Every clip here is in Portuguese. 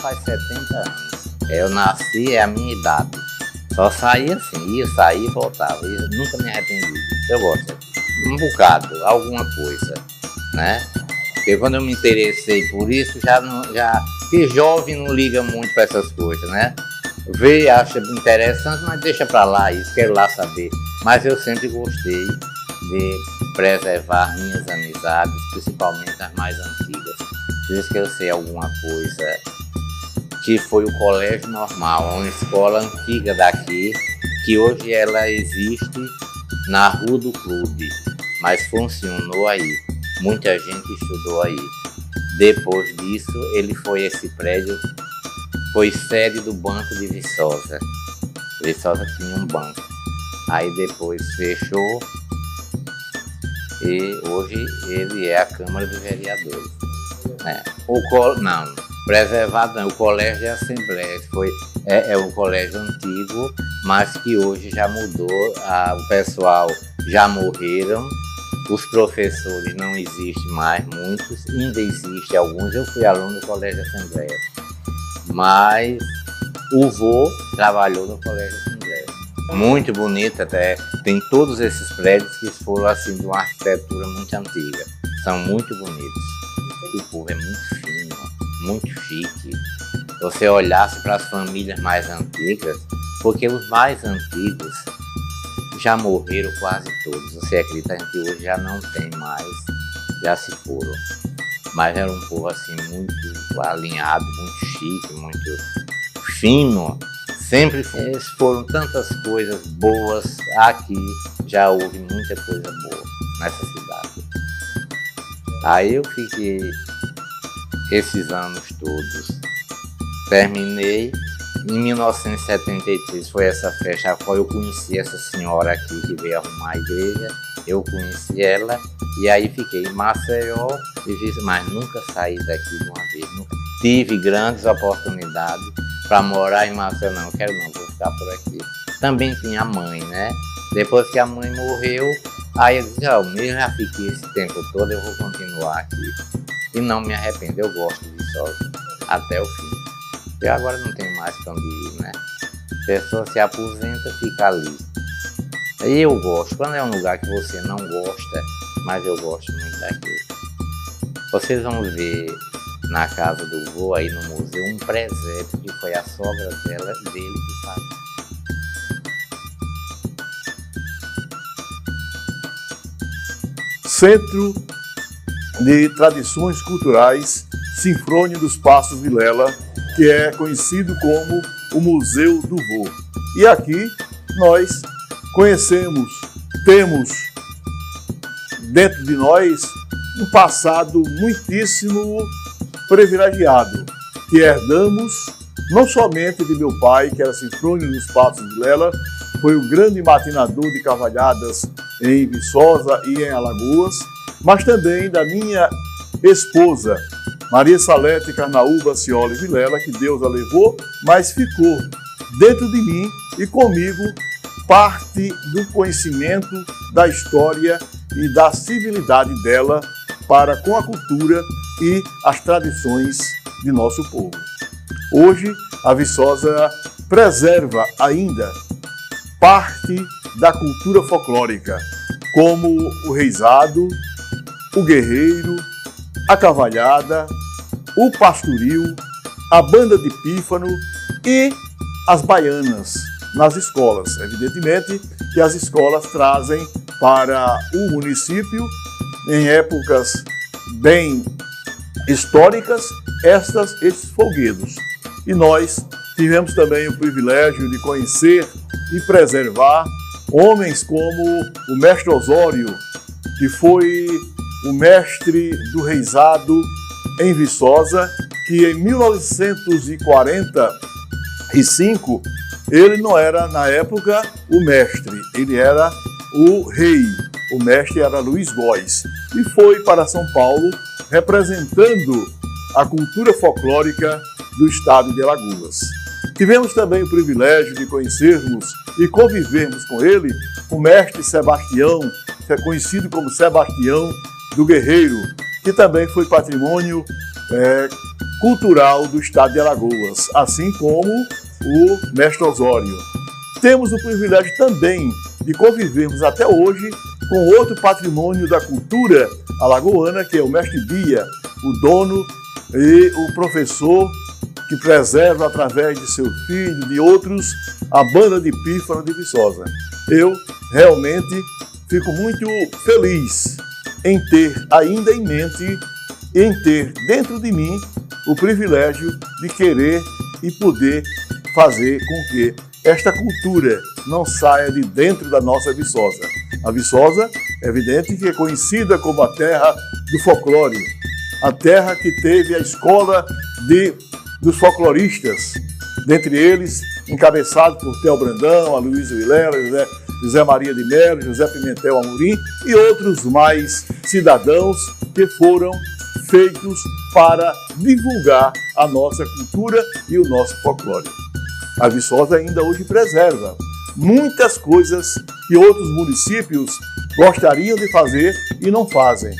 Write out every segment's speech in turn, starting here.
faz 70 anos. Eu nasci, é a minha idade. Só saía assim, ia sair e voltava. Eu nunca me arrependi. Eu gosto um bocado, alguma coisa, né? Porque quando eu me interessei por isso, que jovem não liga muito para essas coisas, né? Vê, acha interessante, mas deixa para lá isso, quero lá saber. Mas eu sempre gostei de preservar minhas amizades, principalmente as mais antigas. Por isso que eu sei alguma coisa, que foi o Colégio Normal, uma escola antiga daqui, que hoje ela existe na Rua do Clube, mas funcionou aí. Muita gente estudou aí. Depois disso, esse prédio foi sede do Banco de Viçosa. Viçosa tinha um banco. Aí depois fechou e hoje ele é a Câmara dos Vereadores. Preservado não, o Colégio de Assembleia é um colégio antigo, mas que hoje já mudou, o pessoal já morreram, os professores não existem mais, muitos, ainda existem alguns, eu fui aluno do Colégio de Assembleia, mas o vô trabalhou no Colégio de Assembleia. Muito bonito até, tem todos esses prédios que foram assim de uma arquitetura muito antiga, são muito bonitos, o povo é muito fino, muito chique. Você olhasse para as famílias mais antigas, porque os mais antigos já morreram quase todos. Você acredita que hoje já não tem mais, já se foram. Mas era um povo assim muito alinhado, muito chique, muito fino. Sempre foram tantas coisas boas aqui, já houve muita coisa boa nessa cidade. Aí eu fiquei esses anos todos. Terminei em 1973, foi essa festa a qual eu conheci essa senhora aqui que veio arrumar a igreja. Eu conheci ela e aí fiquei em Maceió mas nunca saí daqui de uma vez. Nunca. Tive grandes oportunidades para morar em Maceió, não quero não, vou ficar por aqui. Também tinha a mãe, né? Depois que a mãe morreu, aí eu disse, mesmo já fiquei esse tempo todo, eu vou continuar aqui. E não me arrependo, eu gosto de Viçosa até o fim. Eu agora não tenho mais para onde ir, né? A pessoa se aposenta, fica ali. E eu gosto, quando é um lugar que você não gosta, mas eu gosto muito daqui. Vocês vão ver na casa do vô, aí no museu, um presépio que foi a sogra dele que faz. Centro de Tradições Culturais Sinfrônio dos Passos Vilela, que é conhecido como o Museu do Vô. E aqui nós temos dentro de nós um passado muitíssimo privilegiado, que herdamos não somente de meu pai, que era Sinfrônio dos Passos Vilela, foi o grande matinador de cavalhadas em Viçosa e em Alagoas, mas também da minha esposa, Maria Salete Carnaúba Cioli Vilela, que Deus a levou, mas ficou dentro de mim e comigo parte do conhecimento da história e da civilidade dela para com a cultura e as tradições de nosso povo. Hoje, a Viçosa preserva ainda parte da cultura folclórica, como o reizado, o guerreiro, a cavalhada, o pastoril, a banda de pífano e as baianas nas escolas. Evidentemente que as escolas trazem para o município, em épocas bem históricas, estes folguedos. E nós tivemos também o privilégio de conhecer e preservar homens como o mestre Osório, que foi o mestre do reizado em Viçosa, que em 1945 ele não era, na época, o mestre, ele era o rei. O mestre era Luiz Góes e foi para São Paulo representando a cultura folclórica do estado de Alagoas. Tivemos também o privilégio de conhecermos e convivermos com ele o mestre Sebastião, que é conhecido como Sebastião do Guerreiro, que também foi patrimônio cultural do estado de Alagoas, assim como o mestre Osório. Temos o privilégio também de convivermos até hoje com outro patrimônio da cultura alagoana, que é o mestre Bia, o dono e o professor que preserva através de seu filho, de outros, a banda de pífano de Viçosa. Eu realmente fico muito feliz em ter ainda em mente, em ter dentro de mim o privilégio de querer e poder fazer com que esta cultura não saia de dentro da nossa Viçosa. A Viçosa, é evidente que é conhecida como a terra do folclore, a terra que teve a escola dos folcloristas, dentre eles encabeçado por Theo Brandão, Aloysio Vilela, José Maria de Melo, José Pimentel Amorim e outros mais cidadãos que foram feitos para divulgar a nossa cultura e o nosso folclore. A Viçosa ainda hoje preserva muitas coisas que outros municípios gostariam de fazer e não fazem.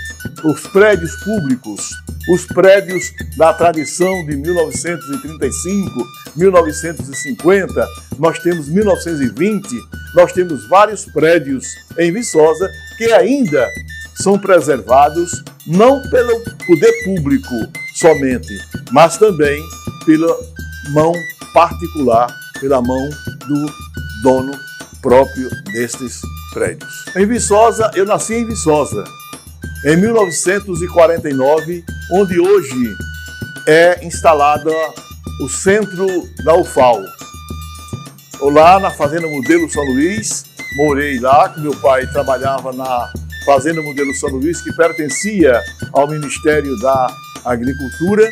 Os prédios públicos, os prédios da tradição de 1935, 1950, nós temos 1920, nós temos vários prédios em Viçosa que ainda são preservados não pelo poder público somente, mas também pela mão particular, pela mão do dono próprio destes prédios. Em Viçosa, eu nasci em Viçosa, em 1949, onde hoje é instalada o centro da UFAL. Lá na Fazenda Modelo São Luís, morei lá, que meu pai trabalhava na Fazenda Modelo São Luís, que pertencia ao Ministério da Agricultura,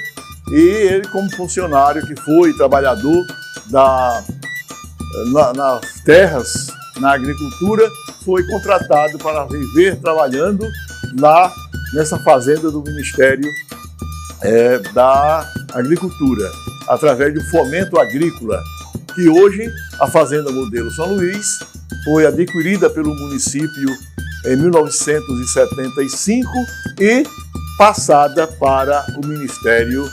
e ele, como funcionário que foi trabalhador nas terras, na agricultura, foi contratado para viver trabalhando nessa fazenda do Ministério da Agricultura, através do fomento agrícola, que hoje a Fazenda Modelo São Luís foi adquirida pelo município em 1975 e passada para o Ministério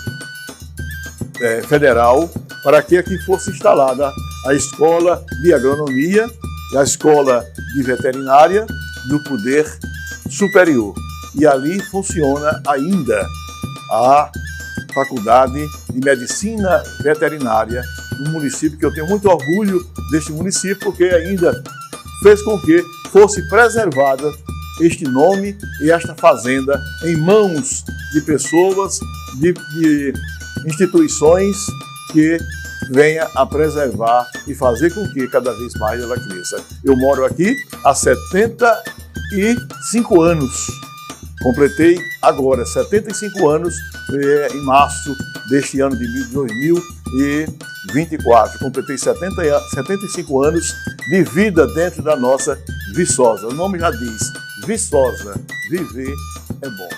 Federal, para que aqui fosse instalada a Escola de Agronomia e a Escola de Veterinária do Poder Superior. E ali funciona ainda a Faculdade de Medicina Veterinária no município, que eu tenho muito orgulho deste município, porque ainda fez com que fosse preservada este nome e esta fazenda em mãos de pessoas, de instituições que venha a preservar e fazer com que cada vez mais ela cresça. Eu moro aqui há 75 anos. Completei agora 75 anos em março deste ano de 2024. Completei 75 anos de vida dentro da nossa Viçosa. O nome já diz, Viçosa, viver é bom.